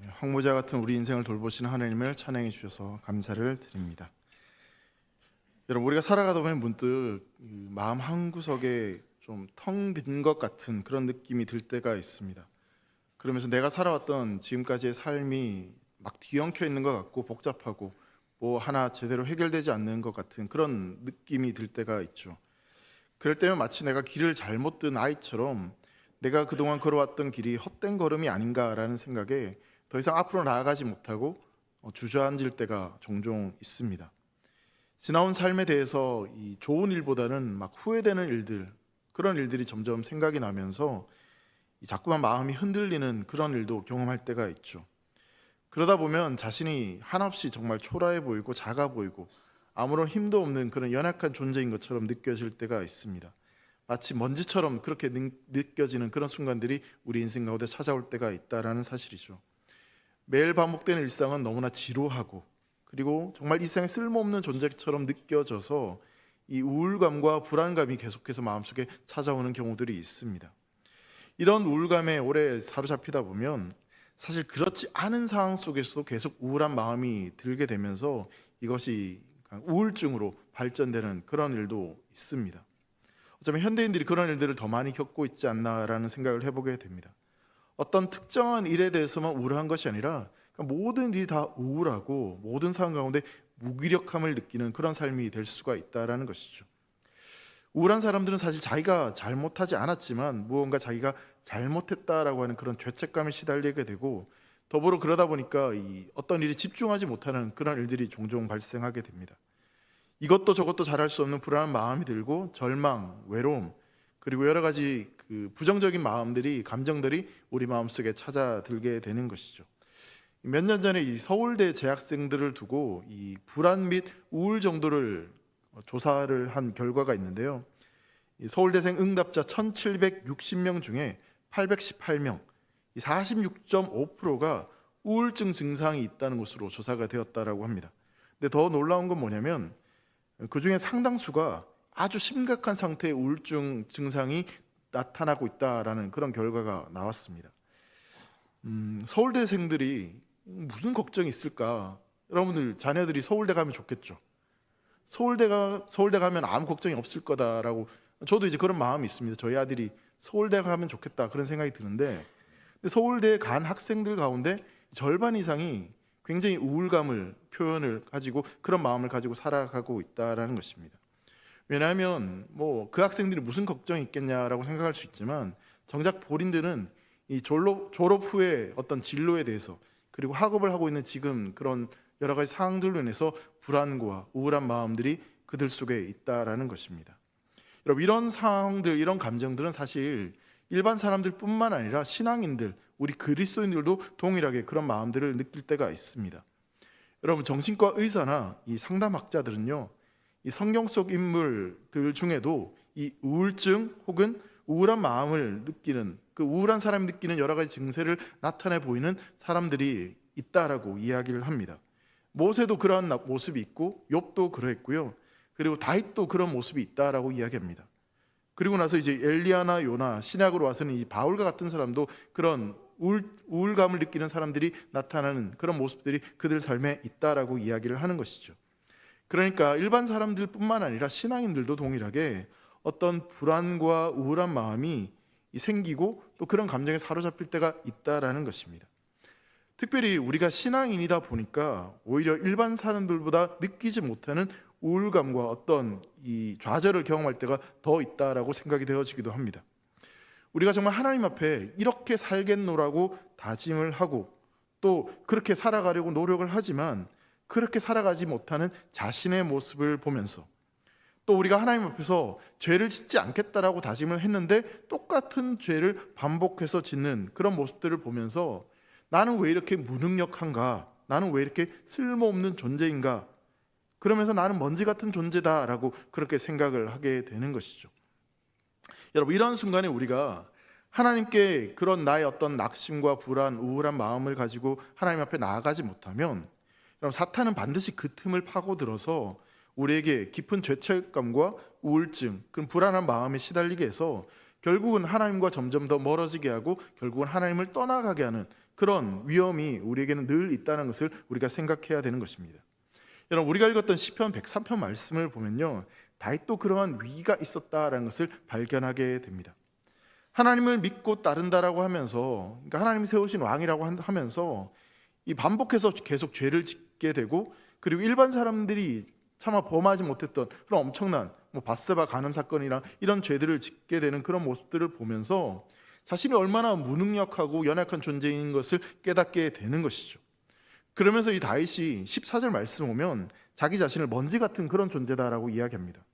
황무자 같은 우리 인생을 돌보시는 하나님을 찬양해 주셔서 감사를 드립니다. 여러분, 우리가 살아가다 보면 문득 마음 한구석에 좀 텅 빈 것 같은 그런 느낌이 들 때가 있습니다. 그러면서 내가 살아왔던 지금까지의 삶이 막 뒤엉켜 있는 것 같고 복잡하고 뭐 하나 제대로 해결되지 않는 것 같은 그런 느낌이 들 때가 있죠. 그럴 때면 마치 내가 길을 잘못 든 아이처럼 내가 그동안 걸어왔던 길이 헛된 걸음이 아닌가라는 생각에 더 이상 앞으로 나아가지 못하고 주저앉을 때가 종종 있습니다. 지나온 삶에 대해서 이 좋은 일보다는 막 후회되는 일들, 그런 일들이 점점 생각이 나면서 자꾸만 마음이 흔들리는 그런 일도 경험할 때가 있죠. 그러다 보면 자신이 한없이 정말 초라해 보이고 작아 보이고 아무런 힘도 없는 그런 연약한 존재인 것처럼 느껴질 때가 있습니다. 마치 먼지처럼 그렇게 느껴지는 그런 순간들이 우리 인생 가운데 찾아올 때가 있다라는 사실이죠. 매일 반복되는 일상은 너무나 지루하고 그리고 정말 이 세상에 쓸모없는 존재처럼 느껴져서 이 우울감과 불안감이 계속해서 마음속에 찾아오는 경우들이 있습니다. 이런 우울감에 오래 사로잡히다 보면 사실 그렇지 않은 상황 속에서도 계속 우울한 마음이 들게 되면서 이것이 우울증으로 발전되는 그런 일도 있습니다. 어쩌면 현대인들이 그런 일들을 더 많이 겪고 있지 않나라는 생각을 해보게 됩니다. 어떤 특정한 일에 대해서만 우울한 것이 아니라 모든 일이 다 우울하고 모든 상황 가운데 무기력함을 느끼는 그런 삶이 될 수가 있다는 것이죠. 우울한 사람들은 사실 자기가 잘못하지 않았지만 무언가 자기가 잘못했다라고 하는 그런 죄책감에 시달리게 되고 더불어 그러다 보니까 어떤 일에 집중하지 못하는 그런 일들이 종종 발생하게 됩니다. 이것도 저것도 잘할 수 없는 불안한 마음이 들고 절망, 외로움 그리고 여러 가지 부정적인 마음들이 감정들이 우리 마음속에 찾아들게 되는 것이죠. 몇 년 전에 이 서울대 재학생들을 두고 이 불안 및 우울 정도를 조사를 한 결과가 있는데요. 이 서울대생 응답자 1760명 중에 818명, 46.5%가 우울증 증상이 있다는 것으로 조사가 되었다라고 합니다. 근데 더 놀라운 건 뭐냐면 그 중에 상당수가 아주 심각한 상태의 우울증 증상이 나타나고 있다라는 그런 결과가 나왔습니다. 서울대생들이 무슨 걱정이 있을까? 여러분들 자녀들이 서울대 가면 좋겠죠. 서울대 가면 아무 걱정이 없을 거다라고 저도 이제 그런 마음이 있습니다. 저희 아들이 서울대 가면 좋겠다 그런 생각이 드는데 서울대에 간 학생들 가운데 절반 이상이 굉장히 우울감을 표현을 가지고 그런 마음을 가지고 살아가고 있다라는 것입니다. 왜냐하면 뭐 그 학생들이 무슨 걱정이 있겠냐라고 생각할 수 있지만 정작 본인들은 이 졸업 후에 어떤 진로에 대해서 그리고 학업을 하고 있는 지금 그런 여러 가지 상황들로 인해서 불안과 우울한 마음들이 그들 속에 있다라는 것입니다. 여러분, 이런 상황들, 이런 감정들은 사실 일반 사람들뿐만 아니라 신앙인들, 우리 그리스도인들도 동일하게 그런 마음들을 느낄 때가 있습니다. 여러분, 정신과 의사나 이 상담학자들은요, 이 성경 속 인물들 중에도 이 우울증 혹은 우울한 마음을 느끼는 그 우울한 사람이 느끼는 여러 가지 증세를 나타내 보이는 사람들이 있다라고 이야기를 합니다. 모세도 그러한 모습이 있고 욥도 그러했고요. 그리고 다윗도 그런 모습이 있다라고 이야기합니다. 그리고 나서 이제 엘리야나 요나 신약으로 와서는 이 바울과 같은 사람도 그런 우울감을 느끼는 사람들이 나타나는 그런 모습들이 그들 삶에 있다라고 이야기를 하는 것이죠. 그러니까 일반 사람들뿐만 아니라 신앙인들도 동일하게 어떤 불안과 우울한 마음이 생기고 또 그런 감정에 사로잡힐 때가 있다라는 것입니다. 특별히 우리가 신앙인이다 보니까 오히려 일반 사람들보다 느끼지 못하는 우울감과 어떤 이 좌절을 경험할 때가 더 있다라고 생각이 되어지기도 합니다. 우리가 정말 하나님 앞에 이렇게 살겠노라고 다짐을 하고 또 그렇게 살아가려고 노력을 하지만 그렇게 살아가지 못하는 자신의 모습을 보면서 또 우리가 하나님 앞에서 죄를 짓지 않겠다라고 다짐을 했는데 똑같은 죄를 반복해서 짓는 그런 모습들을 보면서 나는 왜 이렇게 무능력한가? 나는 왜 이렇게 쓸모없는 존재인가? 그러면서 나는 먼지 같은 존재다라고 그렇게 생각을 하게 되는 것이죠. 여러분, 이런 순간에 우리가 하나님께 그런 나의 어떤 낙심과 불안, 우울한 마음을 가지고 하나님 앞에 나아가지 못하면 여러분, 사탄은 반드시 그 틈을 파고들어서 우리에게 깊은 죄책감과 우울증, 그런 불안한 마음에 시달리게 해서 결국은 하나님과 점점 더 멀어지게 하고 결국은 하나님을 떠나가게 하는 그런 위험이 우리에게는 늘 있다는 것을 우리가 생각해야 되는 것입니다. 여러분, 우리가 읽었던 시편 103편 말씀을 보면요, 다윗도 그러한 위기가 있었다라는 것을 발견하게 됩니다. 하나님을 믿고 따른다라고 하면서, 그러니까 하나님이 세우신 왕이라고 하면서 이 반복해서 계속 죄를 짓게 되고, 그리고 일반 사람들이 차마 범하지 못했던 그런 엄청난 바세바 간음 사건이나 이런 죄들을 짓게 되는 그런 모습들을 보면서 자신이 얼마나 무능력하고 연약한 존재인 것을 깨닫게 되는 것이죠. 그러면서 이 다윗이 14절 말씀 보면 자기 자신을 먼지 같은 그런 존재다라고 이야기합니다.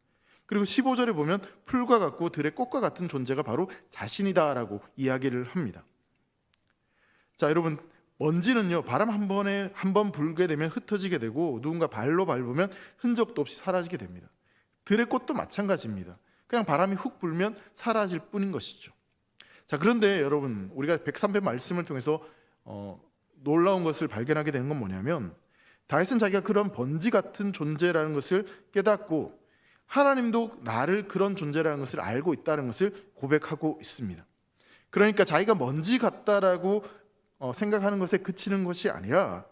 그리고 15절에 보면 풀과 같고 들의 꽃과 같은 존재가 바로 자신이다라고 이야기를 합니다. 자, 여러분, 먼지는요, 바람 한 번 불게 되면 흩어지게 되고 누군가 발로 밟으면 흔적도 없이 사라지게 됩니다. 들의 꽃도 마찬가지입니다. 그냥 바람이 훅 불면 사라질 뿐인 것이죠. 자, 그런데 여러분, 우리가 103편 말씀을 통해서 놀라운 것을 발견하게 되는 건 뭐냐면, 다윗은 자기가 그런 먼지 같은 존재라는 것을 깨닫고 하나님도 나를 그런 존재라는 것을 알고 있다는 것을 고백하고 있습니다. 그러니까 자기가 먼지 같다라고 생각하는 것에 그치는 것이 아니라,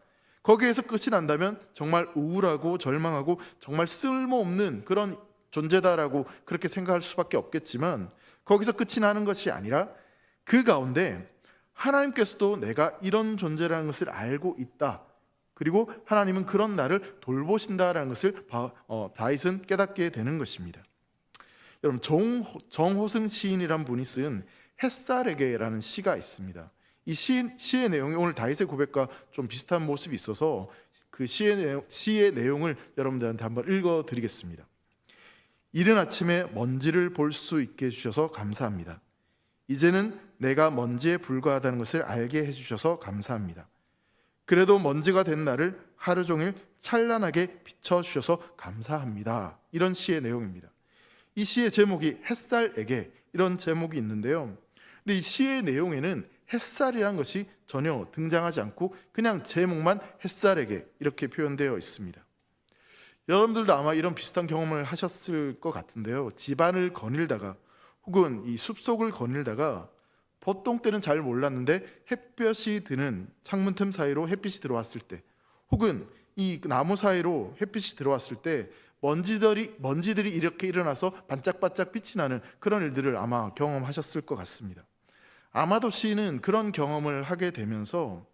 거기에서 끝이 난다면 정말 우울하고 절망하고 정말 쓸모없는 그런 존재다라고 그렇게 생각할 수밖에 없겠지만, 거기서 끝이 나는 것이 아니라 그 가운데 하나님께서도 내가 이런 존재라는 것을 알고 있다, 그리고 하나님은 그런 나를 돌보신다라는 것을 다윗은 깨닫게 되는 것입니다. 여러분, 정호승 시인이란 분이 쓴 햇살에게라는 시가 있습니다. 이 시의 내용이 오늘 다윗의 고백과 좀 비슷한 모습이 있어서 그 시의 내용을 여러분들한테 한번 읽어드리겠습니다. 이른 아침에 먼지를 볼 수 있게 해주셔서 감사합니다. 이제는 내가 먼지에 불과하다는 것을 알게 해주셔서 감사합니다. 그래도 먼지가 된 나를 하루 종일 찬란하게 비춰주셔서 감사합니다. 이런 시의 내용입니다. 이 시의 제목이 햇살에게, 이런 제목이 있는데요, 근데 이 시의 내용에는 햇살이란 것이 전혀 등장하지 않고 그냥 제목만 햇살에게 이렇게 표현되어 있습니다. 여러분들도 아마 이런 비슷한 경험을 하셨을 것 같은데요, 집안을 거닐다가 혹은 이 숲속을 거닐다가 보통 때는 잘 몰랐는데 햇볕이 드는 창문 틈 사이로 햇빛이 들어왔을 때, 혹은 이 나무 사이로 햇빛이 들어왔을 때 먼지들이 이렇게 일어나서 반짝반짝 빛이 나는 그런 일들을 아마 경험하셨을 것 같습니다. 아마도 시인은 그런 경험을 하게 되면서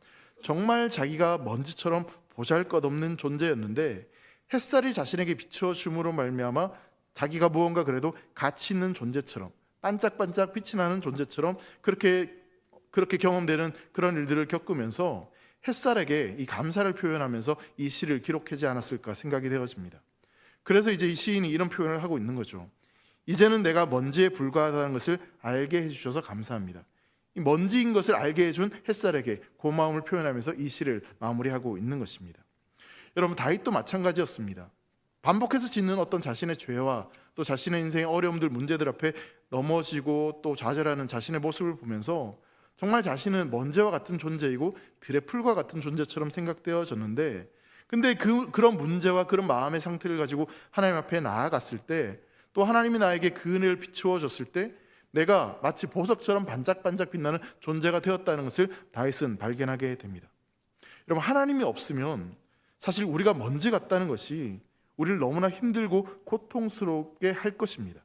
정말 자기가 먼지처럼 보잘것없는 존재였는데 햇살이 자신에게 비춰줌으로 말미암아 자기가 무언가 그래도 가치 있는 존재처럼, 반짝반짝 빛이 나는 존재처럼 그렇게 경험되는 그런 일들을 겪으면서 햇살에게 이 감사를 표현하면서 이 시를 기록하지 않았을까 생각이 되어집니다. 그래서 이제 이 시인이 이런 표현을 하고 있는 거죠. 이제는 내가 먼지에 불과하다는 것을 알게 해주셔서 감사합니다. 이 먼지인 것을 알게 해준 햇살에게 고마움을 표현하면서 이 시를 마무리하고 있는 것입니다. 여러분, 다윗도 마찬가지였습니다. 반복해서 짓는 어떤 자신의 죄와 또 자신의 인생의 어려움들, 문제들 앞에 넘어지고 또 좌절하는 자신의 모습을 보면서 정말 자신은 먼지와 같은 존재이고 들의 풀과 같은 존재처럼 생각되어졌는데, 근데 그런 문제와 그런 마음의 상태를 가지고 하나님 앞에 나아갔을 때, 또 하나님이 나에게 그 은혜를 비추어 줬을 때 내가 마치 보석처럼 반짝반짝 빛나는 존재가 되었다는 것을 다윗은 발견하게 됩니다. 여러분, 하나님이 없으면 사실 우리가 먼지 같다는 것이 우리를 너무나 힘들고 고통스럽게 할 것입니다.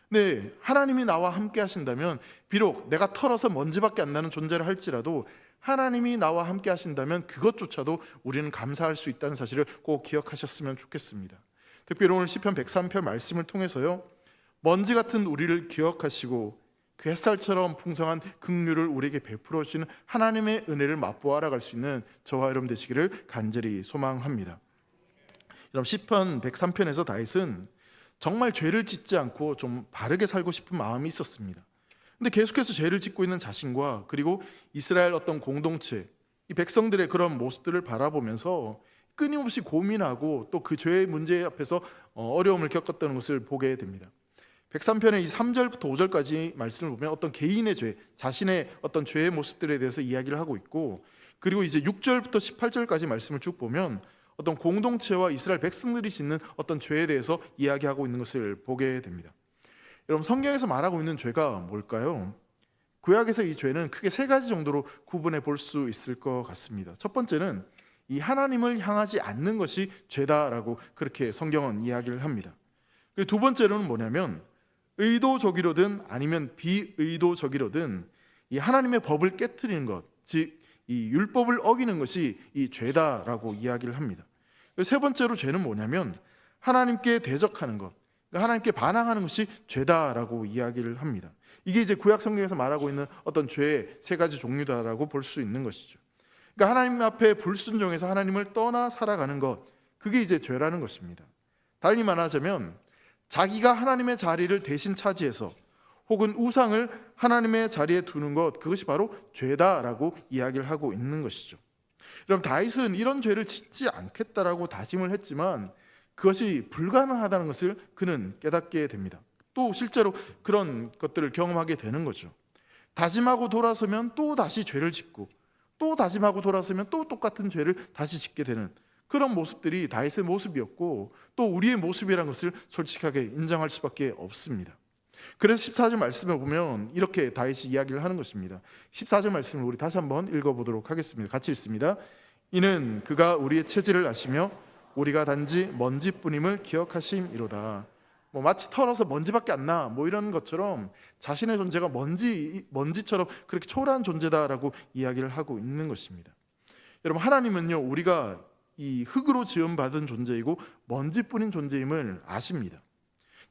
근데 하나님이 나와 함께 하신다면, 비록 내가 털어서 먼지밖에 안 나는 존재를 할지라도 하나님이 나와 함께 하신다면 그것조차도 우리는 감사할 수 있다는 사실을 꼭 기억하셨으면 좋겠습니다. 특별히 오늘 시편 103편 말씀을 통해서요, 먼지 같은 우리를 기억하시고 그 햇살처럼 풍성한 긍휼을 우리에게 베풀어 주시는 하나님의 은혜를 맛보아 알아갈 수 있는 저와 여러분 되시기를 간절히 소망합니다. 여러분, 시편 103편에서 다윗은 정말 죄를 짓지 않고 좀 바르게 살고 싶은 마음이 있었습니다. 근데 계속해서 죄를 짓고 있는 자신과 그리고 이스라엘 어떤 공동체, 이 백성들의 그런 모습들을 바라보면서 끊임없이 고민하고 또 그 죄의 문제 앞에서 어려움을 겪었다는 것을 보게 됩니다. 103편의 이 3절부터 5절까지 말씀을 보면 어떤 개인의 죄, 자신의 어떤 죄의 모습들에 대해서 이야기를 하고 있고, 그리고 이제 6절부터 18절까지 말씀을 쭉 보면 어떤 공동체와 이스라엘 백성들이 짓는 어떤 죄에 대해서 이야기하고 있는 것을 보게 됩니다. 여러분, 성경에서 말하고 있는 죄가 뭘까요? 구약에서 이 죄는 크게 세 가지 정도로 구분해 볼 수 있을 것 같습니다. 첫 번째는 이 하나님을 향하지 않는 것이 죄다라고 그렇게 성경은 이야기를 합니다. 그리고 두 번째로는 뭐냐면 의도적이로든 아니면 비의도적이로든 이 하나님의 법을 깨트리는 것, 즉 이 율법을 어기는 것이 이 죄다라고 이야기를 합니다. 그리고 세 번째로 죄는 뭐냐면 하나님께 대적하는 것, 그러니까 하나님께 반항하는 것이 죄다라고 이야기를 합니다. 이게 이제 구약 성경에서 말하고 있는 어떤 죄의 세 가지 종류다라고 볼 수 있는 것이죠. 그러니까 하나님 앞에 불순종해서 하나님을 떠나 살아가는 것, 그게 이제 죄라는 것입니다. 달리 말하자면 자기가 하나님의 자리를 대신 차지해서 혹은 우상을 하나님의 자리에 두는 것, 그것이 바로 죄다라고 이야기를 하고 있는 것이죠. 그럼 다윗은 이런 죄를 짓지 않겠다라고 다짐을 했지만 그것이 불가능하다는 것을 그는 깨닫게 됩니다. 또 실제로 그런 것들을 경험하게 되는 거죠. 다짐하고 돌아서면 또 다시 죄를 짓고, 또 다짐하고 돌아서면 또 똑같은 죄를 다시 짓게 되는 그런 모습들이 다윗의 모습이었고, 또 우리의 모습이라는 것을 솔직하게 인정할 수밖에 없습니다. 그래서 14절 말씀을 보면 이렇게 다윗이 이야기를 하는 것입니다. 14절 말씀을 우리 다시 한번 읽어보도록 하겠습니다. 같이 읽습니다. 이는 그가 우리의 체질을 아시며 우리가 단지 먼지뿐임을 기억하심이로다. 마치 털어서 먼지밖에 안 나, 이런 것처럼 자신의 존재가 먼지처럼 그렇게 초라한 존재다라고 이야기를 하고 있는 것입니다. 여러분, 하나님은요, 우리가 이 흙으로 지음받은 존재이고 먼지뿐인 존재임을 아십니다.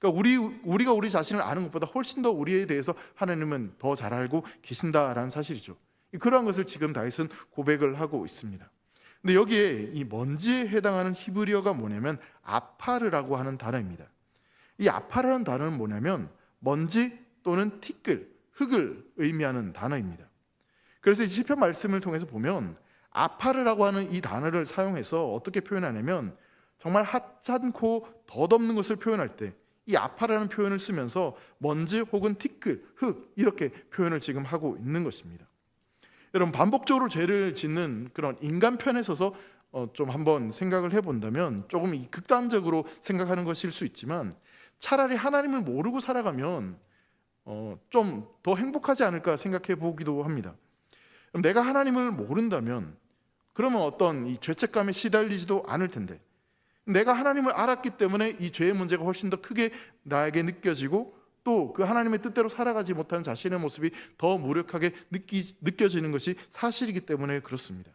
그러니까 우리가 우리 자신을 아는 것보다 훨씬 더 우리에 대해서 하나님은 더 잘 알고 계신다라는 사실이죠. 그러한 것을 지금 다윗은 고백을 하고 있습니다. 근데 여기에 이 먼지에 해당하는 히브리어가 뭐냐면 아파르라고 하는 단어입니다. 이 아파르라는 단어는 뭐냐면 먼지 또는 티끌, 흙을 의미하는 단어입니다. 그래서 이 시편 말씀을 통해서 보면 아파르라고 하는 이 단어를 사용해서 어떻게 표현하냐면 정말 하찮고 덧없는 것을 표현할 때 이 아파라는 표현을 쓰면서 먼지 혹은 티끌, 흙 이렇게 표현을 지금 하고 있는 것입니다. 여러분, 반복적으로 죄를 짓는 그런 인간 편에 서서 좀 한번 생각을 해본다면 조금 극단적으로 생각하는 것일 수 있지만 차라리 하나님을 모르고 살아가면 좀 더 행복하지 않을까 생각해 보기도 합니다. 내가 하나님을 모른다면 그러면 어떤 이 죄책감에 시달리지도 않을 텐데, 내가 하나님을 알았기 때문에 이 죄의 문제가 훨씬 더 크게 나에게 느껴지고 또 그 하나님의 뜻대로 살아가지 못하는 자신의 모습이 더 무력하게 느껴지는 것이 사실이기 때문에 그렇습니다.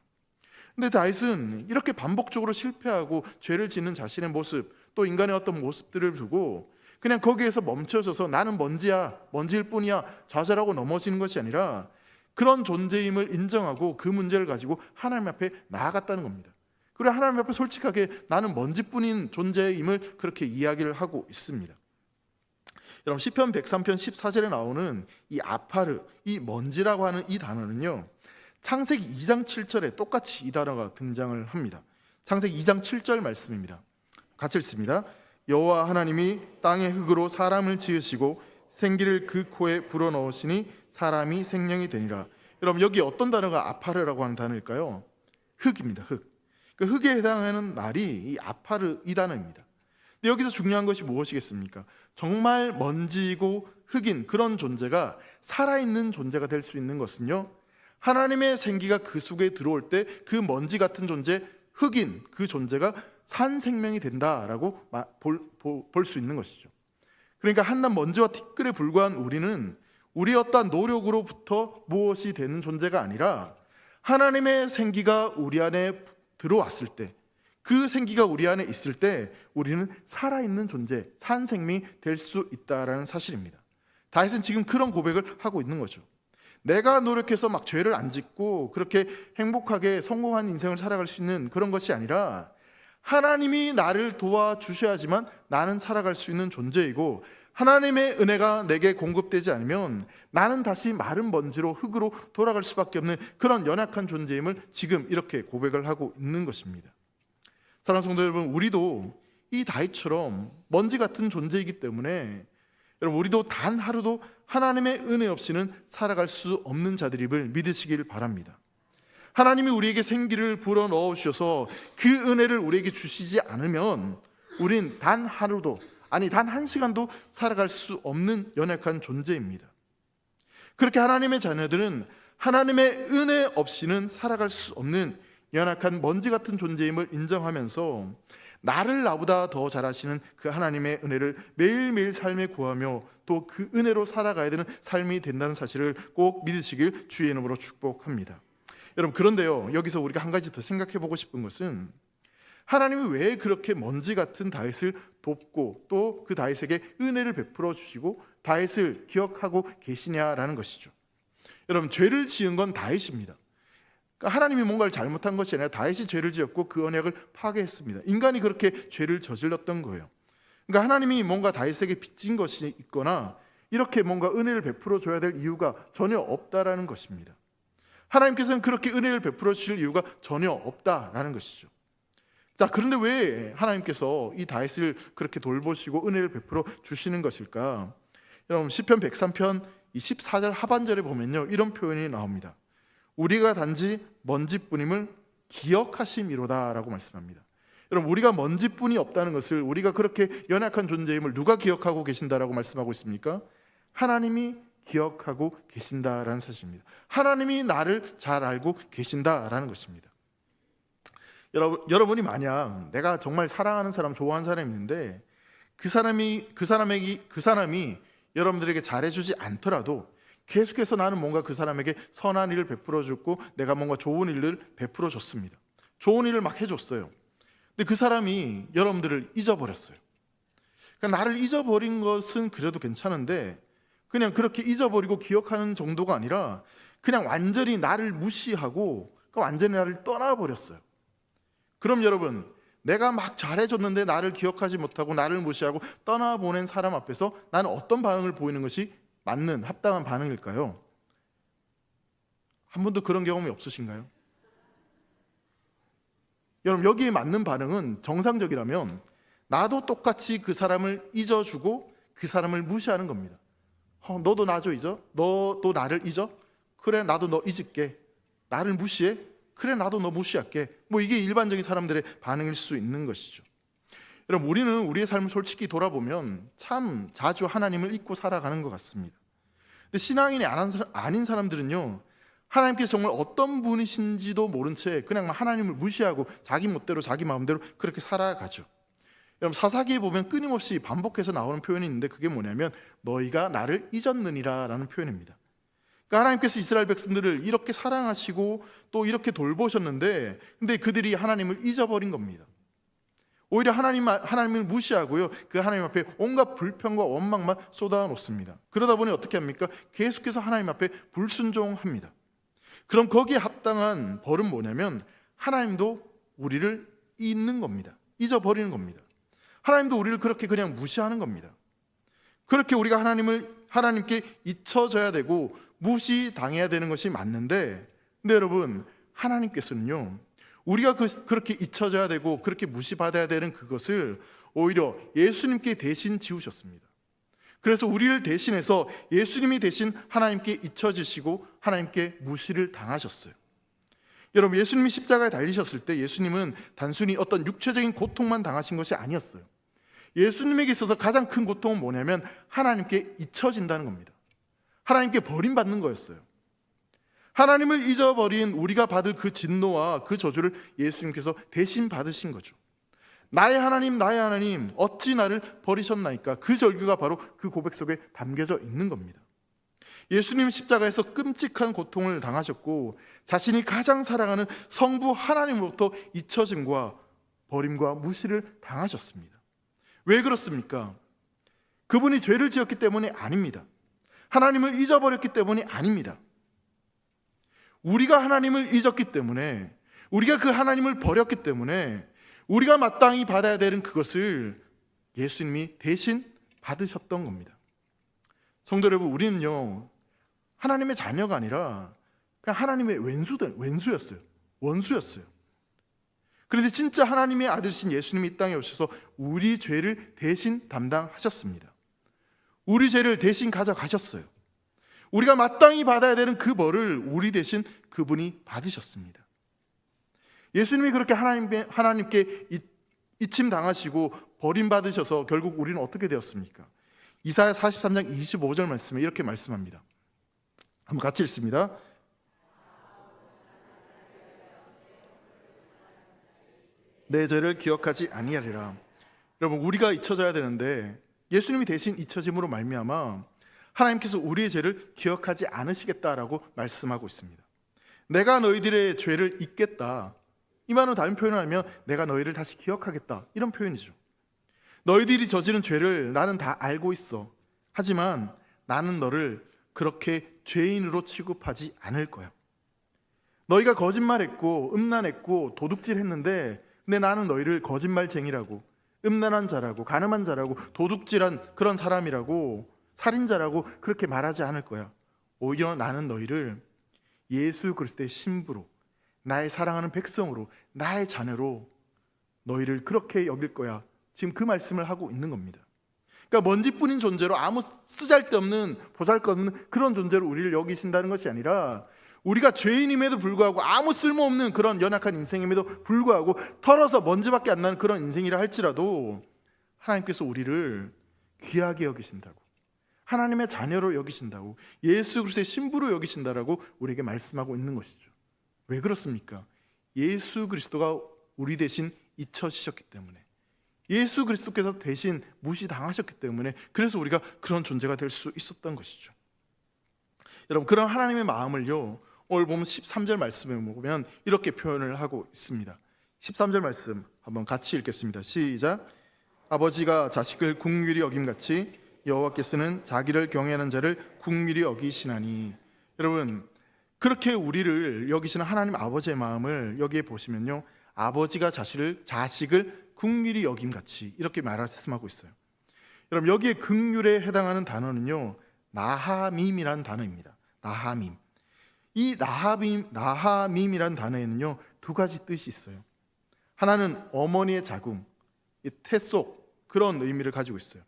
근데 다윗은 이렇게 반복적으로 실패하고 죄를 짓는 자신의 모습, 또 인간의 어떤 모습들을 두고 그냥 거기에서 멈춰서서 나는 먼지일 뿐이야 좌절하고 넘어지는 것이 아니라 그런 존재임을 인정하고 그 문제를 가지고 하나님 앞에 나아갔다는 겁니다. 그리고 하나님 앞에 솔직하게 나는 먼지뿐인 존재임을 그렇게 이야기를 하고 있습니다. 여러분, 시편 103편 14절에 나오는 이 아파르, 이 먼지라고 하는 이 단어는요, 창세기 2장 7절에 똑같이 이 단어가 등장을 합니다. 창세기 2장 7절 말씀입니다. 같이 읽습니다. 여호와 하나님이 땅의 흙으로 사람을 지으시고 생기를 그 코에 불어넣으시니 사람이 생명이 되니라. 여러분, 여기 어떤 단어가 아파르라고 하는 단어일까요? 흙입니다. 흙. 그 흙에 해당하는 말이 이 아파르 이 단어입니다. 근데 여기서 중요한 것이 무엇이겠습니까? 정말 먼지이고 흙인 그런 존재가 살아있는 존재가 될 수 있는 것은요, 하나님의 생기가 그 속에 들어올 때 그 먼지 같은 존재, 흙인 그 존재가 산 생명이 된다라고 볼 수 있는 것이죠. 그러니까 한낱 먼지와 티끌에 불과한 우리는 우리 어떠한 노력으로부터 무엇이 되는 존재가 아니라 하나님의 생기가 우리 안에 들어왔을 때, 그 생기가 우리 안에 있을 때 우리는 살아있는 존재, 산 생명이 될 수 있다는 사실입니다. 다윗은 지금 그런 고백을 하고 있는 거죠. 내가 노력해서 막 죄를 안 짓고 그렇게 행복하게 성공한 인생을 살아갈 수 있는 그런 것이 아니라 하나님이 나를 도와주셔야지만 나는 살아갈 수 있는 존재이고, 하나님의 은혜가 내게 공급되지 않으면 나는 다시 마른 먼지로 흙으로 돌아갈 수밖에 없는 그런 연약한 존재임을 지금 이렇게 고백을 하고 있는 것입니다. 사랑하는 성도 여러분, 우리도 이 다윗처럼 먼지 같은 존재이기 때문에 여러분, 우리도 단 하루도 하나님의 은혜 없이는 살아갈 수 없는 자들임을 믿으시길 바랍니다. 하나님이 우리에게 생기를 불어넣어 주셔서 그 은혜를 우리에게 주시지 않으면 우린 단 하루도, 아니 단 한 시간도 살아갈 수 없는 연약한 존재입니다. 그렇게 하나님의 자녀들은 하나님의 은혜 없이는 살아갈 수 없는 연약한 먼지 같은 존재임을 인정하면서 나를 나보다 더 잘하시는 그 하나님의 은혜를 매일매일 삶에 구하며 또 그 은혜로 살아가야 되는 삶이 된다는 사실을 꼭 믿으시길 주의 이름으로 축복합니다. 여러분, 그런데요, 여기서 우리가 한 가지 더 생각해 보고 싶은 것은 하나님이 왜 그렇게 먼지 같은 다윗을 돕고 또 그 다윗에게 은혜를 베풀어 주시고 다윗을 기억하고 계시냐라는 것이죠. 여러분, 죄를 지은 건 다윗입니다. 그러니까 하나님이 뭔가를 잘못한 것이 아니라 다윗이 죄를 지었고 그 언약을 파괴했습니다. 인간이 그렇게 죄를 저질렀던 거예요. 그러니까 하나님이 뭔가 다윗에게 빚진 것이 있거나 이렇게 뭔가 은혜를 베풀어 줘야 될 이유가 전혀 없다라는 것입니다. 하나님께서는 그렇게 은혜를 베풀어 주실 이유가 전혀 없다라는 것이죠. 자, 그런데 왜 하나님께서 이 다윗을 그렇게 돌보시고 은혜를 베풀어 주시는 것일까? 여러분, 시편 103편 14절 하반절에 보면요, 이런 표현이 나옵니다. 우리가 단지 먼지뿐임을 기억하심이로다 라고 말씀합니다. 여러분, 우리가 먼지뿐이 없다는 것을, 우리가 그렇게 연약한 존재임을 누가 기억하고 계신다라고 말씀하고 있습니까? 하나님이 기억하고 계신다라는 사실입니다. 하나님이 나를 잘 알고 계신다라는 것입니다. 여러분이 만약 내가 정말 사랑하는 사람, 좋아하는 사람이 있는데 그 사람이 여러분들에게 잘해주지 않더라도 계속해서 나는 뭔가 그 사람에게 선한 일을 베풀어 줬고 내가 뭔가 좋은 일을 베풀어 줬습니다. 좋은 일을 막 해줬어요. 근데 그 사람이 여러분들을 잊어버렸어요. 그러니까 나를 잊어버린 것은 그래도 괜찮은데 그냥 그렇게 잊어버리고 기억하는 정도가 아니라 그냥 완전히 나를 무시하고 완전히 나를 떠나버렸어요. 그럼 여러분, 내가 막 잘해줬는데 나를 기억하지 못하고 나를 무시하고 떠나보낸 사람 앞에서 나는 어떤 반응을 보이는 것이 맞는 합당한 반응일까요? 한 번도 그런 경험이 없으신가요? 여러분, 여기에 맞는 반응은 정상적이라면 나도 똑같이 그 사람을 잊어주고 그 사람을 무시하는 겁니다. 너도 나 좀 잊어? 너도 나를 잊어? 그래, 나도 너 잊을게. 나를 무시해? 그래, 나도 너 무시할게. 이게 일반적인 사람들의 반응일 수 있는 것이죠. 여러분, 우리는 우리의 삶을 솔직히 돌아보면 참 자주 하나님을 잊고 살아가는 것 같습니다. 근데 신앙인이 아닌 사람들은요, 하나님께서 정말 어떤 분이신지도 모른 채 그냥 하나님을 무시하고 자기 멋대로 자기 마음대로 그렇게 살아가죠. 여러분, 사사기에 보면 끊임없이 반복해서 나오는 표현이 있는데 그게 뭐냐면 너희가 나를 잊었느니라 라는 표현입니다. 그러니까 하나님께서 이스라엘 백성들을 이렇게 사랑하시고 또 이렇게 돌보셨는데 근데 그들이 하나님을 잊어버린 겁니다. 오히려 하나님을 무시하고요, 그 하나님 앞에 온갖 불평과 원망만 쏟아놓습니다. 그러다 보니 어떻게 합니까? 계속해서 하나님 앞에 불순종합니다. 그럼 거기에 합당한 벌은 뭐냐면 하나님도 우리를 잊는 겁니다. 잊어버리는 겁니다. 하나님도 우리를 그렇게 그냥 무시하는 겁니다. 그렇게 우리가 하나님께 잊혀져야 되고 무시당해야 되는 것이 맞는데, 근데 여러분, 하나님께서는요, 우리가 그렇게 잊혀져야 되고 그렇게 무시받아야 되는 그것을 오히려 예수님께 대신 지우셨습니다. 그래서 우리를 대신해서 예수님이 대신 하나님께 잊혀지시고 하나님께 무시를 당하셨어요. 여러분, 예수님이 십자가에 달리셨을 때 예수님은 단순히 어떤 육체적인 고통만 당하신 것이 아니었어요. 예수님에게 있어서 가장 큰 고통은 뭐냐면 하나님께 잊혀진다는 겁니다. 하나님께 버림받는 거였어요. 하나님을 잊어버린 우리가 받을 그 진노와 그 저주를 예수님께서 대신 받으신 거죠. 나의 하나님, 나의 하나님, 어찌 나를 버리셨나이까? 그 절규가 바로 그 고백 속에 담겨져 있는 겁니다. 예수님 십자가에서 끔찍한 고통을 당하셨고 자신이 가장 사랑하는 성부 하나님으로부터 잊혀짐과 버림과 무시를 당하셨습니다. 왜 그렇습니까? 그분이 죄를 지었기 때문이 아닙니다. 하나님을 잊어버렸기 때문이 아닙니다. 우리가 하나님을 잊었기 때문에, 우리가 그 하나님을 버렸기 때문에 우리가 마땅히 받아야 되는 그것을 예수님이 대신 받으셨던 겁니다. 성도 여러분, 우리는요, 하나님의 자녀가 아니라 그냥 하나님의 원수였어요. 그런데 진짜 하나님의 아들이신 예수님이 이 땅에 오셔서 우리 죄를 대신 담당하셨습니다. 우리 죄를 대신 가져가셨어요. 우리가 마땅히 받아야 되는 그 벌을 우리 대신 그분이 받으셨습니다. 예수님이 그렇게 하나님께 잊힘당하시고 버림받으셔서 결국 우리는 어떻게 되었습니까? 이사야 43장 25절 말씀에 이렇게 말씀합니다. 한번 같이 읽습니다. 내 죄를 기억하지 아니하리라. 여러분, 우리가 잊혀져야 되는데 예수님이 대신 잊혀짐으로 말미암아 하나님께서 우리의 죄를 기억하지 않으시겠다라고 말씀하고 있습니다. 내가 너희들의 죄를 잊겠다, 이 말은 다른 표현을 하면 내가 너희를 다시 기억하겠다, 이런 표현이죠. 너희들이 저지른 죄를 나는 다 알고 있어. 하지만 나는 너를 그렇게 죄인으로 취급하지 않을 거야. 너희가 거짓말했고 음란했고 도둑질했는데, 근데 나는 너희를 거짓말쟁이라고, 음란한 자라고, 간음한 자라고, 도둑질한 그런 사람이라고, 살인자라고 그렇게 말하지 않을 거야. 오히려 나는 너희를 예수 그리스도의 신부로, 나의 사랑하는 백성으로, 나의 자녀로 너희를 그렇게 여길 거야. 지금 그 말씀을 하고 있는 겁니다. 그러니까 먼지뿐인 존재로, 아무 쓰잘데없는 보잘것없는 그런 존재로 우리를 여기신다는 것이 아니라, 우리가 죄인임에도 불구하고 아무 쓸모없는 그런 연약한 인생임에도 불구하고 털어서 먼지밖에 안 나는 그런 인생이라 할지라도 하나님께서 우리를 귀하게 여기신다고, 하나님의 자녀로 여기신다고, 예수 그리스도의 신부로 여기신다라고 우리에게 말씀하고 있는 것이죠. 왜 그렇습니까? 예수 그리스도가 우리 대신 잊혀지셨기 때문에, 예수 그리스도께서 대신 무시당하셨기 때문에, 그래서 우리가 그런 존재가 될 수 있었던 것이죠. 여러분, 그런 하나님의 마음을요, 오늘 보면 13절 말씀에 보면 이렇게 표현을 하고 있습니다. 13절 말씀 한번 같이 읽겠습니다. 시작. 아버지가 자식을 긍휼히 여김같이 여호와께서는 자기를 경외하는 자를 긍휼히 여기시나니. 여러분, 그렇게 우리를 여기시는 하나님 아버지의 마음을 여기에 보시면요, 아버지가 자식을 긍휼히 여김같이 이렇게 말씀하고 있어요. 여러분, 여기에 긍휼에 해당하는 단어는요, 나하밈이라는 단어입니다. 나하밈. 이 나하밈이라는 단어에는요, 두 가지 뜻이 있어요. 하나는 어머니의 자궁, 태 속, 그런 의미를 가지고 있어요.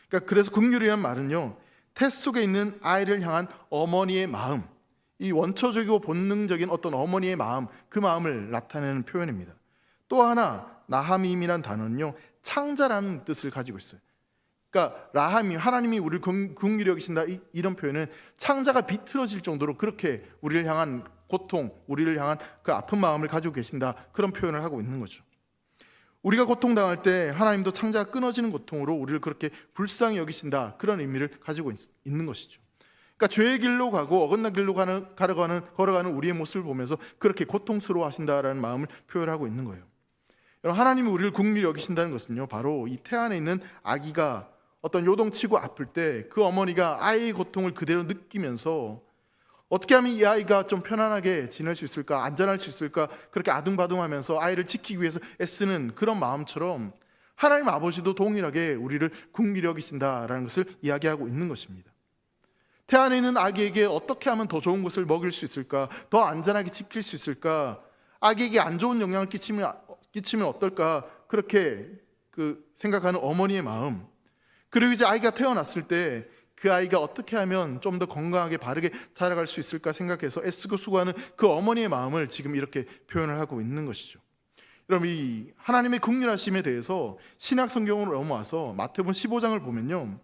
그러니까 그래서 긍휼이라는 말은요, 태 속에 있는 아이를 향한 어머니의 마음, 이 원초적이고 본능적인 어떤 어머니의 마음, 그 마음을 나타내는 표현입니다. 또 하나 나하밈이라는 단어는요, 창자라는 뜻을 가지고 있어요. 그러니까 라함이, 하나님이 우리를 긍휼히 여기신다, 이런 표현은 창자가 비틀어질 정도로 그렇게 우리를 향한 고통, 우리를 향한 그 아픈 마음을 가지고 계신다, 그런 표현을 하고 있는 거죠. 우리가 고통당할 때 하나님도 창자가 끊어지는 고통으로 우리를 그렇게 불쌍히 여기신다, 그런 의미를 가지고 있는 것이죠. 그러니까 죄의 길로 가고 어긋난 길로 걸어가는 우리의 모습을 보면서 그렇게 고통스러워 하신다라는 마음을 표현하고 있는 거예요. 여러분, 하나님이 우리를 긍휼히 여기신다는 것은요, 바로 이 태 안에 있는 아기가 어떤 요동치고 아플 때 그 어머니가 아이의 고통을 그대로 느끼면서 어떻게 하면 이 아이가 좀 편안하게 지낼 수 있을까, 안전할 수 있을까, 그렇게 아둥바둥하면서 아이를 지키기 위해서 애쓰는 그런 마음처럼 하나님 아버지도 동일하게 우리를 긍휼히 여기신다라는 것을 이야기하고 있는 것입니다. 태 안에 있는 아기에게 어떻게 하면 더 좋은 것을 먹일 수 있을까, 더 안전하게 지킬 수 있을까, 아기에게 안 좋은 영향을 끼치면 어떨까, 그렇게 생각하는 어머니의 마음, 그리고 이제 아이가 태어났을 때 그 아이가 어떻게 하면 좀 더 건강하게 바르게 자라갈 수 있을까 생각해서 애쓰고 수고하는 그 어머니의 마음을 지금 이렇게 표현을 하고 있는 것이죠. 여러분, 이 하나님의 긍휼하심에 대해서 신약 성경으로 넘어와서 마태복음 15장을 보면요,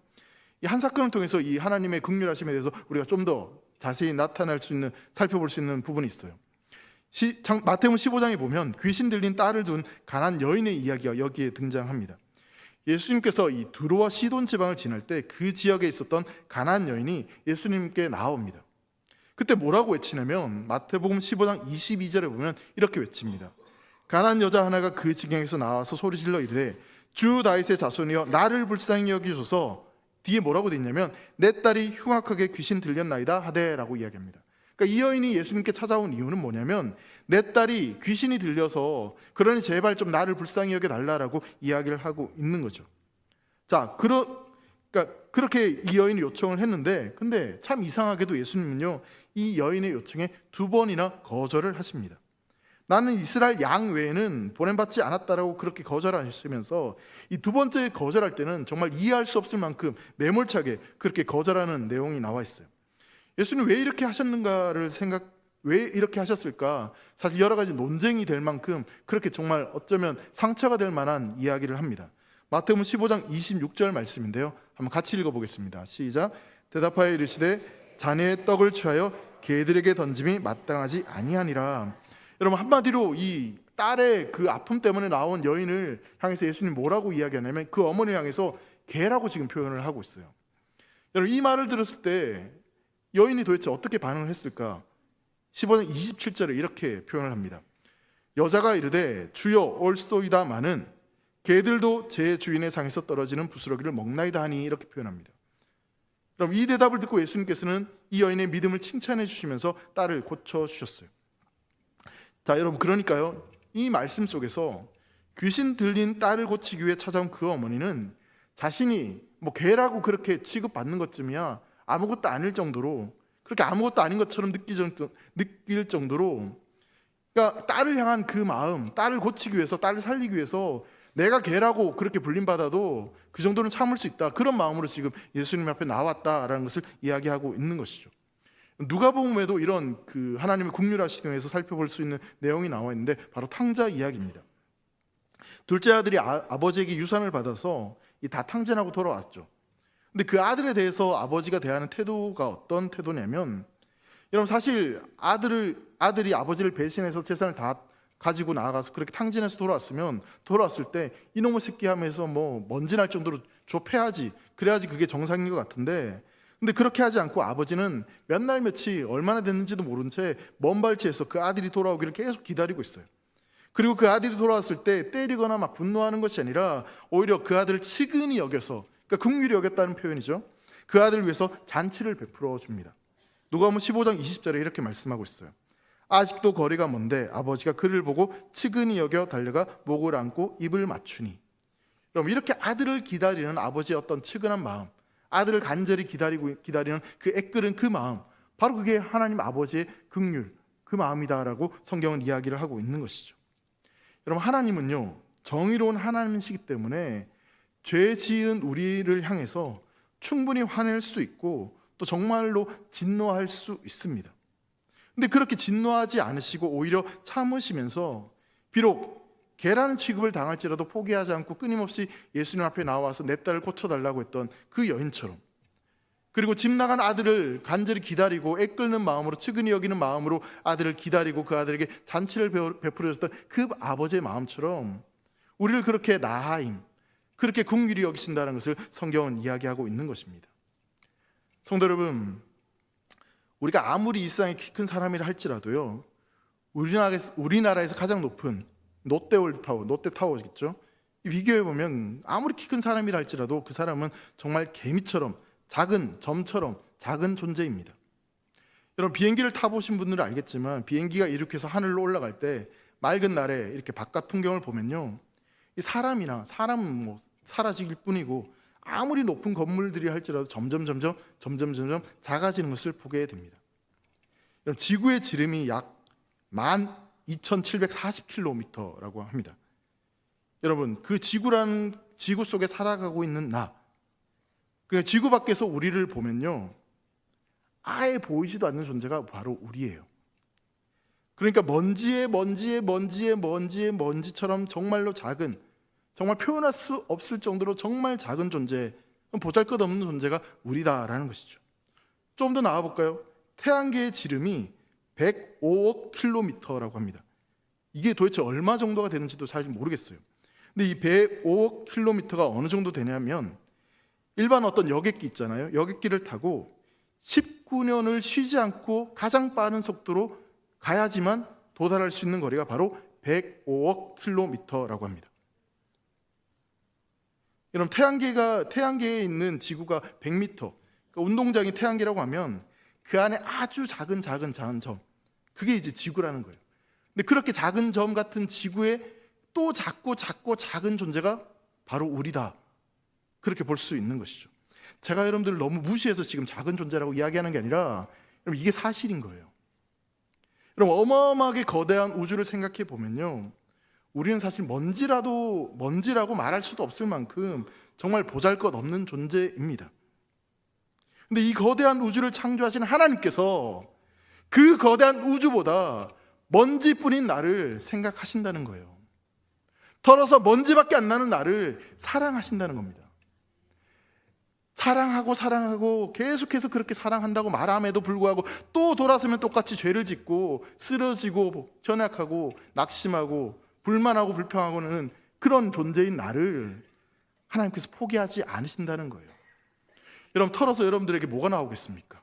이 한 사건을 통해서 이 하나님의 긍휼하심에 대해서 우리가 좀 더 자세히 살펴볼 수 있는 부분이 있어요. 마태복음 15장에 보면 귀신 들린 딸을 둔 가난한 여인의 이야기가 여기에 등장합니다. 예수님께서 이 두로와 시돈 지방을 지날 때 그 지역에 있었던 가난한 여인이 예수님께 나옵니다. 그때 뭐라고 외치냐면 마태복음 15장 22절에 보면 이렇게 외칩니다. 가난한 여자 하나가 그 지경에서 나와서 소리질러 이르되 주 다윗의 자손이여 나를 불쌍히 여기소서. 뒤에 뭐라고 돼 있냐면 내 딸이 흉악하게 귀신 들렸나이다 하되라고 이야기합니다. 그러니까 이 여인이 예수님께 찾아온 이유는 뭐냐면 내 딸이 귀신이 들려서 그러니 제발 좀 나를 불쌍히 여겨달라고 이야기를 하고 있는 거죠. 자, 그러니까 그렇게 이 여인이 요청을 했는데, 근데 참 이상하게도 예수님은요, 이 여인의 요청에 2번이나 거절을 하십니다. 나는 이스라엘 양 외에는 보냄받지 않았다라고 그렇게 거절하시면서 이 두 번째 거절할 때는 정말 이해할 수 없을 만큼 매몰차게 그렇게 거절하는 내용이 나와 있어요. 예수님 왜 이렇게 하셨는가를 왜 이렇게 하셨을까? 사실 여러 가지 논쟁이 될 만큼 그렇게 정말 어쩌면 상처가 될 만한 이야기를 합니다. 마태복음 15장 26절 말씀인데요, 한번 같이 읽어보겠습니다. 시작. 대답하여 이르시되 자네의 떡을 취하여 개들에게 던짐이 마땅하지 아니하니라. 여러분, 한마디로 이 딸의 그 아픔 때문에 나온 여인을 향해서 예수님 뭐라고 이야기하냐면 그 어머니를 향해서 개라고 지금 표현을 하고 있어요. 여러분, 이 말을 들었을 때 여인이 도대체 어떻게 반응을 했을까? 15장 27절에 이렇게 표현을 합니다. 여자가 이르되 주여 옳소이다마는 개들도 제 주인의 상에서 떨어지는 부스러기를 먹나이다 하니, 이렇게 표현합니다. 그럼 이 대답을 듣고 예수님께서는 이 여인의 믿음을 칭찬해 주시면서 딸을 고쳐주셨어요. 자, 여러분, 그러니까요, 이 말씀 속에서 귀신 들린 딸을 고치기 위해 찾아온 그 어머니는 자신이 뭐 개라고 그렇게 취급받는 것쯤이야 아무것도 아닐 정도로, 그렇게 아무것도 아닌 것처럼 느낄 정도로, 그러니까 딸을 향한 그 마음, 딸을 고치기 위해서, 딸을 살리기 위해서 내가 개라고 그렇게 불림받아도 그 정도는 참을 수 있다, 그런 마음으로 지금 예수님 앞에 나왔다라는 것을 이야기하고 있는 것이죠. 누가복음에도 이런 그 하나님의 국률하심에서 살펴볼 수 있는 내용이 나와 있는데 바로 탕자 이야기입니다. 둘째 아들이 아버지에게 유산을 받아서 다 탕진하고 돌아왔죠. 근데 그 아들에 대해서 아버지가 대하는 태도가 어떤 태도냐면, 여러분, 사실 아들이 아버지를 배신해서 재산을 다 가지고 나가서 그렇게 탕진해서 돌아왔을 때 이놈의 새끼 하면서 뭐 먼지 날 정도로 좁혀야지, 그래야지 그게 정상인 것 같은데, 근데 그렇게 하지 않고 아버지는 몇 날 며칠 얼마나 됐는지도 모른 채 먼 발치에서 그 아들이 돌아오기를 계속 기다리고 있어요. 그리고 그 아들이 돌아왔을 때 때리거나 막 분노하는 것이 아니라 오히려 그 아들을 측은히 여겨서, 그러니까 긍휼히 여겼다는 표현이죠, 그 아들을 위해서 잔치를 베풀어 줍니다. 누가복음 15장 20절에 이렇게 말씀하고 있어요. 아직도 거리가 먼데 아버지가 그를 보고 측은히 여겨 달려가 목을 안고 입을 맞추니. 그럼 이렇게 아들을 기다리는 아버지의 어떤 측은한 마음, 아들을 간절히 기다리는 그 애끓은 그 마음, 바로 그게 하나님 아버지의 긍휼, 그 마음이다라고 성경은 이야기를 하고 있는 것이죠. 여러분, 하나님은요, 정의로운 하나님이시기 때문에 죄 지은 우리를 향해서 충분히 화낼 수 있고 또 정말로 진노할 수 있습니다. 근데 그렇게 진노하지 않으시고 오히려 참으시면서, 비록 개라는 취급을 당할지라도 포기하지 않고 끊임없이 예수님 앞에 나와서 내 딸을 고쳐달라고 했던 그 여인처럼, 그리고 집 나간 아들을 간절히 기다리고 애끓는 마음으로, 측은히 여기는 마음으로 아들을 기다리고 그 아들에게 잔치를 베풀어 줬던 그 아버지의 마음처럼 우리를 그렇게 나하임, 그렇게 긍휼히 여기신다는 것을 성경은 이야기하고 있는 것입니다. 성도 여러분, 우리가 아무리 이 세상에 키 큰 사람이라 할지라도요, 우리나라에서 가장 높은 롯데타워겠죠, 비교해보면 아무리 키 큰 사람이라 할지라도 그 사람은 정말 개미처럼, 작은 점처럼 작은 존재입니다. 여러분, 비행기를 타보신 분들은 알겠지만 비행기가 이륙해서 하늘로 올라갈 때 맑은 날에 이렇게 바깥 풍경을 보면요, 이 사람은 뭐 사라질 뿐이고 아무리 높은 건물들이 할지라도 점점 작아지는 것을 보게 됩니다. 지구의 지름이 약 12,740km라고 합니다. 여러분, 그 지구 속에 살아가고 있는 그러니까 지구 밖에서 우리를 보면요, 아예 보이지도 않는 존재가 바로 우리예요. 그러니까 먼지처럼 정말로 작은, 정말 표현할 수 없을 정도로 정말 작은 존재, 보잘것없는 존재가 우리다라는 것이죠. 좀 더 나아볼까요? 태양계의 지름이 105억 킬로미터라고 합니다. 이게 도대체 얼마 정도가 되는지도 사실 모르겠어요. 근데 이 105억 킬로미터가 어느 정도 되냐면, 일반 어떤 여객기 있잖아요, 여객기를 타고 19년을 쉬지 않고 가장 빠른 속도로 가야지만 도달할 수 있는 거리가 바로 105억 킬로미터라고 합니다. 여러분, 태양계에 있는 지구가 100m, 그러니까 운동장이 태양계라고 하면 그 안에 아주 작은 점, 그게 이제 지구라는 거예요. 근데 그렇게 작은 점 같은 지구에 또 작고 작은 존재가 바로 우리다, 그렇게 볼 수 있는 것이죠. 제가 여러분들을 너무 무시해서 지금 작은 존재라고 이야기하는 게 아니라, 여러분, 이게 사실인 거예요. 여러분, 어마어마하게 거대한 우주를 생각해 보면요, 우리는 사실 먼지라고 말할 수도 없을 만큼 정말 보잘것없는 존재입니다. 근데 이 거대한 우주를 창조하신 하나님께서 그 거대한 우주보다 먼지뿐인 나를 생각하신다는 거예요. 털어서 먼지밖에 안 나는 나를 사랑하신다는 겁니다. 사랑하고 계속해서 그렇게 사랑한다고 말함에도 불구하고 또 돌아서면 똑같이 죄를 짓고 쓰러지고 전약하고 낙심하고 불만하고 불평하고는 그런 존재인 나를 하나님께서 포기하지 않으신다는 거예요. 여러분, 털어서 여러분들에게 뭐가 나오겠습니까?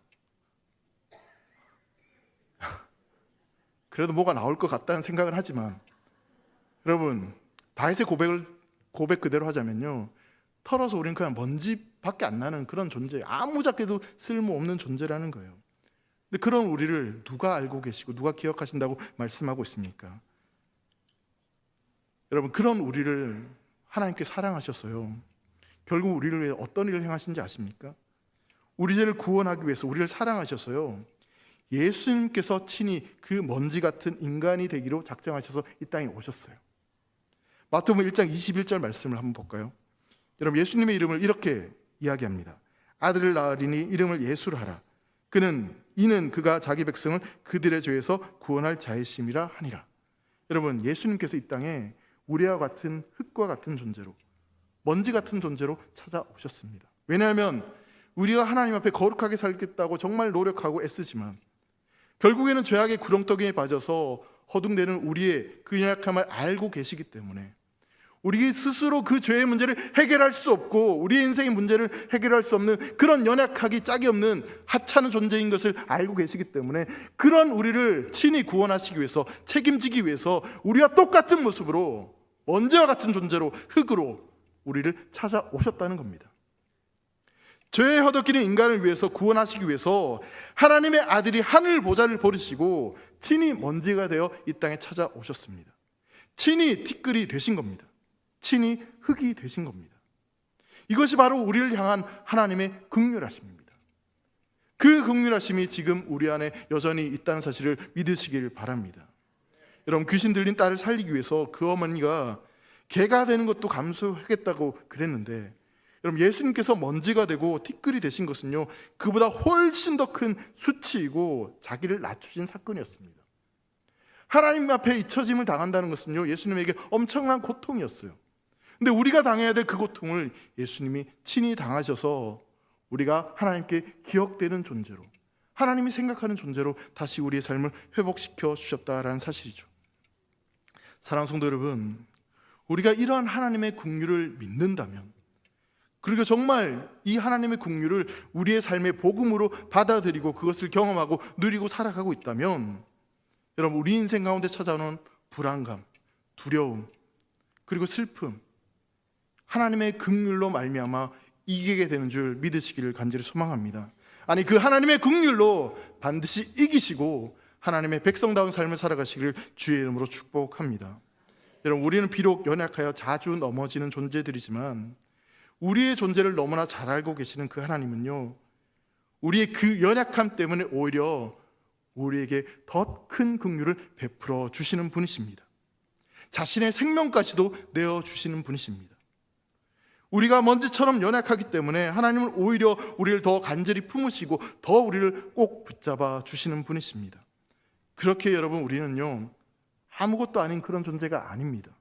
그래도 뭐가 나올 것 같다는 생각을 하지만, 여러분, 다윗의 고백 그대로 하자면요, 털어서 우리는 그냥 먼지밖에 안 나는 그런 존재, 아무짝에도 쓸모없는 존재라는 거예요. 근데 그런 우리를 누가 알고 계시고 누가 기억하신다고 말씀하고 있습니까? 여러분, 그런 우리를 하나님께 사랑하셨어요. 결국 우리를 위해 어떤 일을 행하신지 아십니까? 우리 죄를 구원하기 위해서 우리를 사랑하셨어요. 예수님께서 친히 그 먼지 같은 인간이 되기로 작정하셔서 이 땅에 오셨어요. 마태복음 1장 21절 말씀을 한번 볼까요? 여러분, 예수님의 이름을 이렇게 이야기합니다. 아들을 낳으리니 이름을 예수로 하라. 이는 그가 자기 백성을 그들의 죄에서 구원할 자이심이라 하니라. 여러분, 예수님께서 이 땅에 우리와 같은 흙과 같은 존재로, 먼지 같은 존재로 찾아오셨습니다. 왜냐하면 우리가 하나님 앞에 거룩하게 살겠다고 정말 노력하고 애쓰지만 결국에는 죄악의 구렁텅이에 빠져서 허둥대는 우리의 그 연약함을 알고 계시기 때문에 우리 스스로 그 죄의 문제를 해결할 수 없고 우리의 인생의 문제를 해결할 수 없는 그런 연약하기 짝이 없는 하찮은 존재인 것을 알고 계시기 때문에 그런 우리를 친히 구원하시기 위해서, 책임지기 위해서 우리와 똑같은 모습으로, 먼지와 같은 존재로, 흙으로 우리를 찾아오셨다는 겁니다. 죄에 허덕이는 인간을 위해서, 구원하시기 위해서 하나님의 아들이 하늘 보좌를 버리시고 친히 먼지가 되어 이 땅에 찾아오셨습니다. 친히 티끌이 되신 겁니다. 친히 흙이 되신 겁니다. 이것이 바로 우리를 향한 하나님의 긍휼하심입니다. 그 긍휼하심이 지금 우리 안에 여전히 있다는 사실을 믿으시길 바랍니다. 여러분, 귀신 들린 딸을 살리기 위해서 그 어머니가 개가 되는 것도 감수하겠다고 그랬는데, 여러분, 예수님께서 먼지가 되고 티끌이 되신 것은요, 그보다 훨씬 더 큰 수치이고 자기를 낮추신 사건이었습니다. 하나님 앞에 잊혀짐을 당한다는 것은요, 예수님에게 엄청난 고통이었어요. 근데 우리가 당해야 될 그 고통을 예수님이 친히 당하셔서 우리가 하나님께 기억되는 존재로, 하나님이 생각하는 존재로 다시 우리의 삶을 회복시켜 주셨다라는 사실이죠. 사랑하는 성도 여러분, 우리가 이러한 하나님의 긍휼을 믿는다면, 그리고 정말 이 하나님의 긍휼을 우리의 삶의 복음으로 받아들이고 그것을 경험하고 누리고 살아가고 있다면, 여러분, 우리 인생 가운데 찾아오는 불안감, 두려움, 그리고 슬픔, 하나님의 긍휼로 말미암아 이기게 되는 줄 믿으시기를 간절히 소망합니다. 아니, 그 하나님의 긍휼로 반드시 이기시고 하나님의 백성다운 삶을 살아가시기를 주의 이름으로 축복합니다. 여러분, 우리는 비록 연약하여 자주 넘어지는 존재들이지만 우리의 존재를 너무나 잘 알고 계시는 그 하나님은요, 우리의 그 연약함 때문에 오히려 우리에게 더 큰 긍휼을 베풀어 주시는 분이십니다. 자신의 생명까지도 내어주시는 분이십니다. 우리가 먼지처럼 연약하기 때문에 하나님은 오히려 우리를 더 간절히 품으시고 더 우리를 꼭 붙잡아 주시는 분이십니다. 그렇게 여러분, 우리는요, 아무것도 아닌 그런 존재가 아닙니다.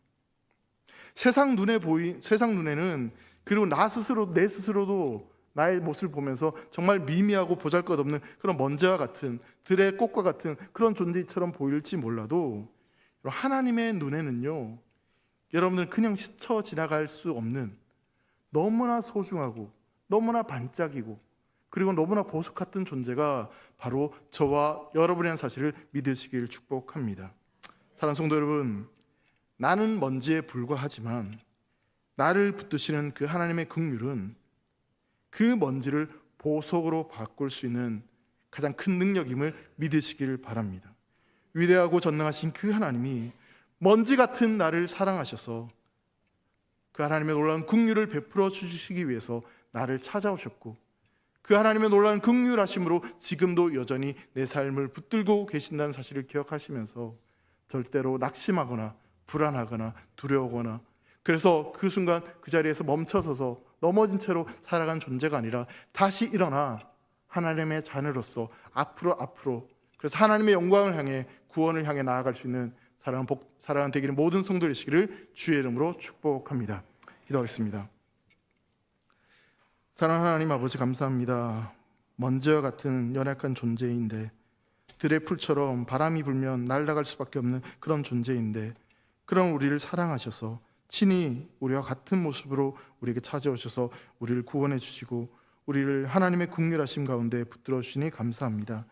세상 눈에는, 그리고 내 스스로도 나의 모습을 보면서 정말 미미하고 보잘것없는 그런 먼지와 같은, 들의 꽃과 같은 그런 존재처럼 보일지 몰라도 하나님의 눈에는요, 여러분들 그냥 스쳐 지나갈 수 없는 너무나 소중하고 너무나 반짝이고 그리고 너무나 보석 같은 존재가 바로 저와 여러분이라는 사실을 믿으시길 축복합니다. 사랑하는 성도 여러분, 나는 먼지에 불과하지만 나를 붙드시는 그 하나님의 긍휼은 그 먼지를 보석으로 바꿀 수 있는 가장 큰 능력임을 믿으시길 바랍니다. 위대하고 전능하신 그 하나님이 먼지 같은 나를 사랑하셔서 그 하나님의 놀라운 긍휼을 베풀어 주시기 위해서 나를 찾아오셨고, 그 하나님의 놀라운 긍휼하심으로 지금도 여전히 내 삶을 붙들고 계신다는 사실을 기억하시면서 절대로 낙심하거나 불안하거나 두려워하거나, 그래서 그 순간 그 자리에서 멈춰서서 넘어진 채로 살아간 존재가 아니라 다시 일어나 하나님의 자녀로서 앞으로 그래서 하나님의 영광을 향해, 구원을 향해 나아갈 수 있는 사랑하는 되기를 모든 성도 되시기를 주의 이름으로 축복합니다. 기도하겠습니다. 사랑하는 하나님 아버지, 감사합니다. 먼지와 같은 연약한 존재인데, 들의 풀처럼 바람이 불면 날아갈 수밖에 없는 그런 존재인데, 그런 우리를 사랑하셔서 친히 우리와 같은 모습으로 우리에게 찾아오셔서 우리를 구원해 주시고 우리를 하나님의 긍휼하심 가운데 붙들어 주시니 감사합니다.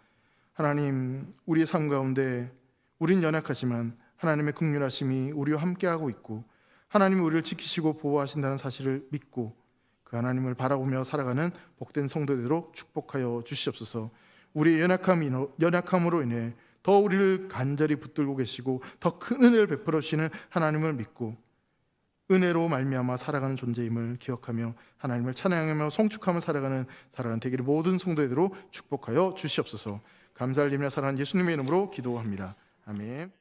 하나님, 우리의 삶 가운데 우린 연약하지만 하나님의 긍휼하심이 우리와 함께하고 있고 하나님이 우리를 지키시고 보호하신다는 사실을 믿고 그 하나님을 바라보며 살아가는 복된 성도되도록 축복하여 주시옵소서. 우리의 연약함으로 인해 더 우리를 간절히 붙들고 계시고 더 큰 은혜를 베풀어 주시는 하나님을 믿고 은혜로 말미암아 살아가는 존재임을 기억하며 하나님을 찬양하며 송축하며 살아가는 되기를 모든 성도되도록 축복하여 주시옵소서. 감사를 드리며 사랑하는 예수님의 이름으로 기도합니다. 아멘.